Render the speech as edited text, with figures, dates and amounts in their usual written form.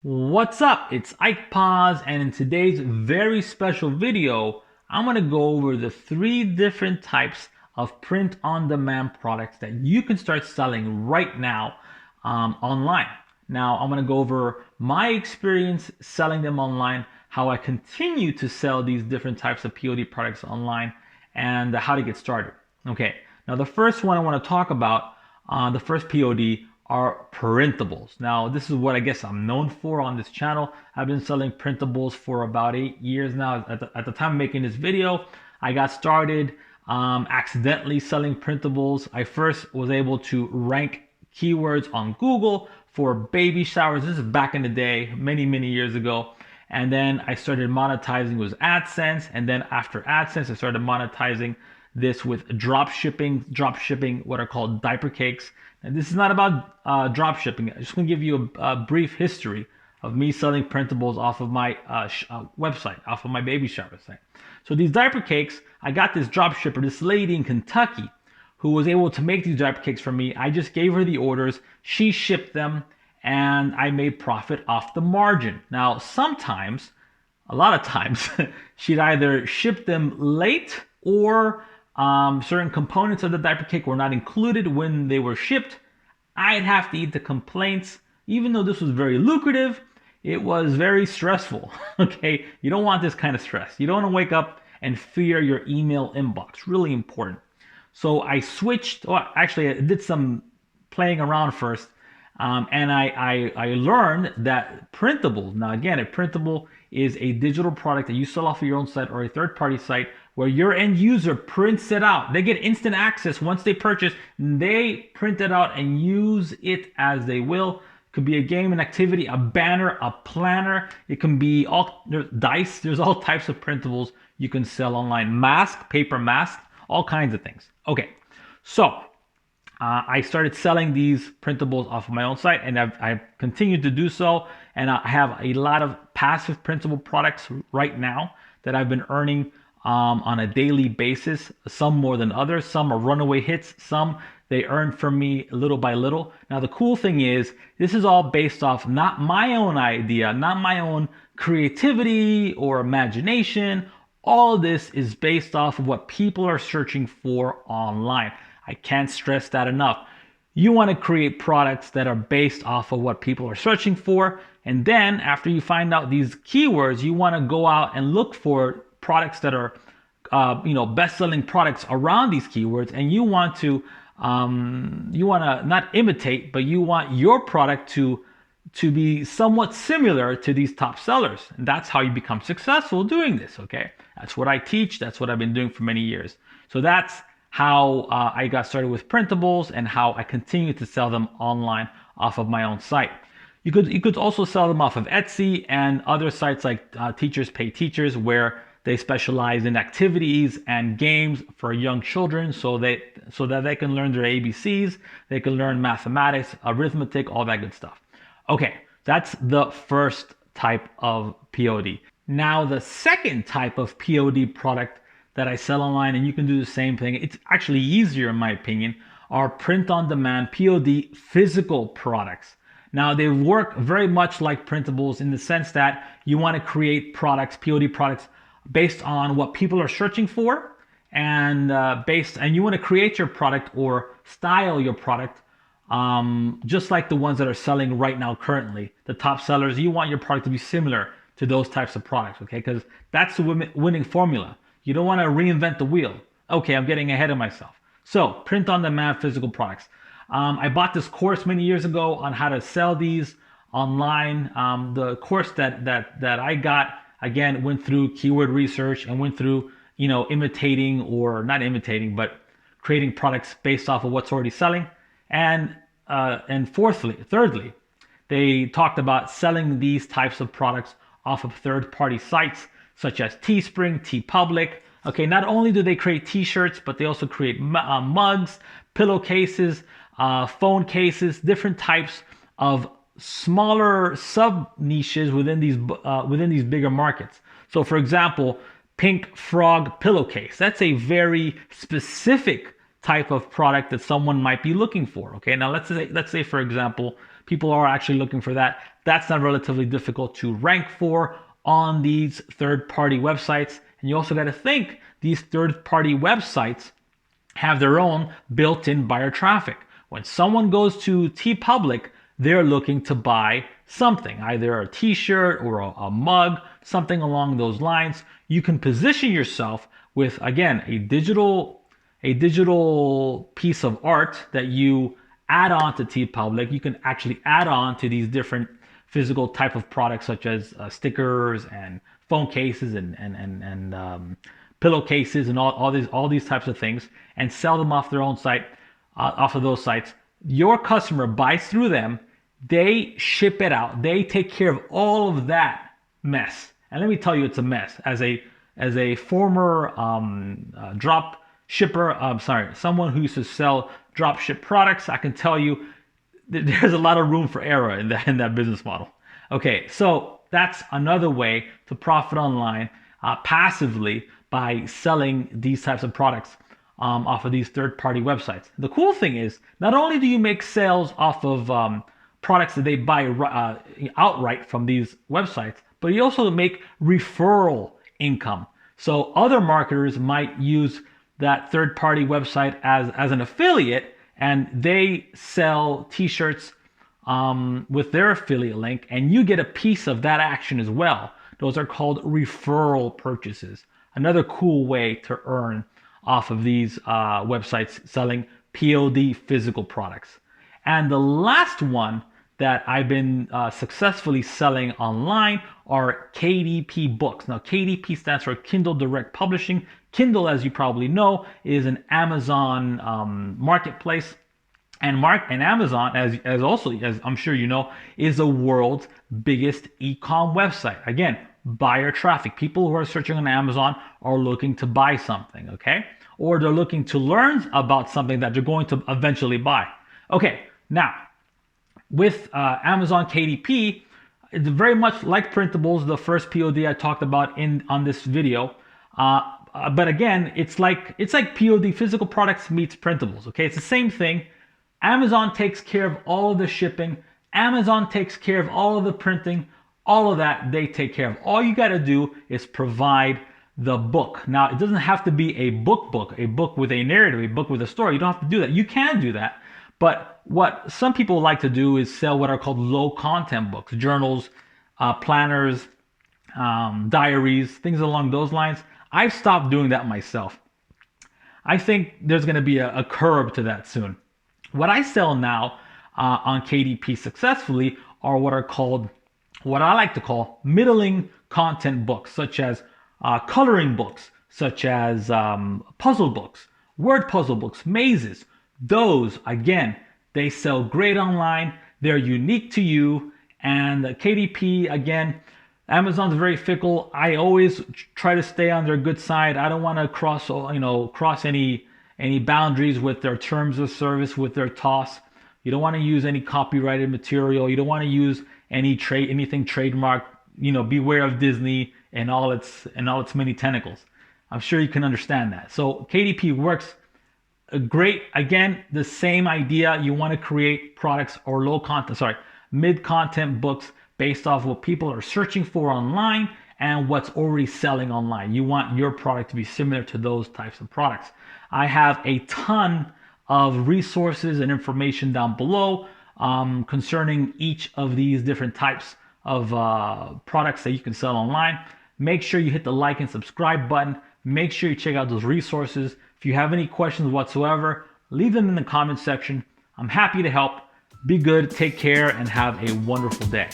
What's up? It's Ike Paz, and in today's very special video, I'm going to go over the three different types of print-on-demand products that you can start selling right now online. Now, I'm going to go over my experience selling them online, how I continue to sell these different types of POD products online, and how to get started. Okay, now the first one I want to talk about, the first POD are printables. Now, this is what I guess I'm known for on this channel. I've been selling printables for about 8 years now. At the time of making this video, I got started accidentally selling printables. I first was able to rank keywords on Google for baby showers. This is back in the day, many years ago. And then I started monetizing with AdSense. And then after AdSense, I started monetizing this with drop shipping what are called diaper cakes. And this is not about drop shipping. I'm just going to give you a brief history of me selling printables off of my website, off of my baby shower site. So these diaper cakes, I got this drop shipper, this lady in Kentucky, who was able to make these diaper cakes for me. I just gave her the orders, she shipped them, and I made profit off the margin. Now, sometimes, a lot of times, she'd either ship them late or certain components of the diaper cake were not included when they were shipped. I'd have to eat the complaints. Even though this was very lucrative, it was very stressful. Okay, you don't want this kind of stress. You don't want to wake up and fear your email inbox. Really important. So I switched. Well, actually, I did some playing around first, and I learned that printable. Now, again, a printable is a digital product that you sell off of your own site or a third-party site where your end user prints it out. They get instant access once they purchase. They print it out and use it as they will. It could be a game, an activity, a banner, a planner. It can be all there's dice. There's all types of printables you can sell online. Mask, paper mask, all kinds of things. Okay, so I started selling these printables off of my own site, and I've continued to do so. And I have a lot of passive printable products right now that I've been earning on a daily basis. Some more than others. Some are runaway hits. Some they earn from me little by little. Now the cool thing is, this is all based off not my own idea, not my own creativity or imagination. All of this is based off of what people are searching for online. I can't stress that enough. You want to create products that are based off of what people are searching for. And then after you find out these keywords, you want to go out and look for products that are, best-selling products around these keywords. And you want to not imitate, but you want your product to be somewhat similar to these top sellers. And that's how you become successful doing this, okay? That's what I teach. That's what I've been doing for many years. So that's how I got started with printables and how I continue to sell them online off of my own site. You could also sell them off of Etsy and other sites like Teachers Pay Teachers, where they specialize in activities and games for young children so that they can learn their ABCs, they can learn mathematics, arithmetic, all that good stuff. Okay, that's the first type of POD. Now the second type of POD product that I sell online, and you can do the same thing, it's actually easier in my opinion, are print-on-demand POD physical products. Now they work very much like printables in the sense that you want to create products, POD products, based on what people are searching for, and you want to create your product or style your product just like the ones that are selling right now currently. The top sellers, you want your product to be similar to those types of products, okay? Because that's the winning formula. You don't want to reinvent the wheel. Okay, I'm getting ahead of myself. So, print-on-demand physical products. I bought this course many years ago on how to sell these online. The course that I got, again, went through keyword research and went through, imitating, or not imitating, but creating products based off of what's already selling. And thirdly, they talked about selling these types of products off of third-party sites such as Teespring, TeePublic. Okay, not only do they create t-shirts, but they also create mugs, pillowcases, phone cases, different types of smaller sub niches within these bigger markets. So for example, pink frog pillowcase. That's a very specific type of product that someone might be looking for. Okay, now let's say for example, People are actually looking for that. That's not relatively difficult to rank for on these third-party websites. And you also got to think these third-party websites have their own built-in buyer traffic. When someone goes to TeePublic, they're looking to buy something, either a t-shirt or a mug, something along those lines. You can position yourself with, again, a digital piece of art that you add on to TeePublic. You can actually add on to these different physical type of products, such as stickers and phone cases and pillowcases and all these types of things, and sell them off their own site, off of those sites. Your customer buys through them. They ship it out. They take care of all of that mess. And let me tell you, it's a mess. As a former drop shipper, someone who used to sell drop ship products, I can tell you there's a lot of room for error in that business model. Okay, so that's another way to profit online passively by selling these types of products off of these third-party websites. The cool thing is, not only do you make sales off of products that they buy outright from these websites, but you also make referral income. So other marketers might use that third-party website as an affiliate, and they sell t-shirts with their affiliate link, and you get a piece of that action as well. Those are called referral purchases. Another cool way to earn off of these websites selling POD physical products. And the last one that I've been successfully selling online are KDP books. Now, KDP stands for Kindle Direct Publishing. Kindle, as you probably know, is an Amazon marketplace. And Amazon, as I'm sure you know, is the world's biggest e-com website. Again, buyer traffic. People who are searching on Amazon are looking to buy something, okay? Or they're looking to learn about something that they're going to eventually buy. Okay, now, with Amazon KDP, it's very much like Printables, the first POD I talked about on this video. But again, it's like POD, physical products meets Printables, okay? It's the same thing. Amazon takes care of all of the shipping. Amazon takes care of all of the printing. All of that they take care of. All you got to do is provide the book. Now, it doesn't have to be a book with a narrative, a book with a story. You don't have to do that. You can do that. But what some people like to do is sell what are called low content books, journals, planners, diaries, things along those lines. I've stopped doing that myself. I think there's going to be a curb to that soon. What I sell now on KDP successfully are what I like to call middling content books, such as coloring books, such as puzzle books, word puzzle books, mazes. Those, again, they sell great online. They're unique to you. And KDP, again, Amazon's very fickle. I always try to stay on their good side. I don't want to cross any boundaries with their terms of service, with their TOS. You don't want to use any copyrighted material. You don't want to use anything trademarked. Beware of Disney and all its many tentacles. I'm sure you can understand that. So KDP works great. Again, the same idea. You want to create products or mid-content books based off what people are searching for online and what's already selling online. You want your product to be similar to those types of products. I have a ton of resources and information down below concerning each of these different types of products that you can sell online. Make sure you hit the like and subscribe button. Make sure you check out those resources. If you have any questions whatsoever, leave them in the comment section. I'm happy to help. Be good, take care, and have a wonderful day.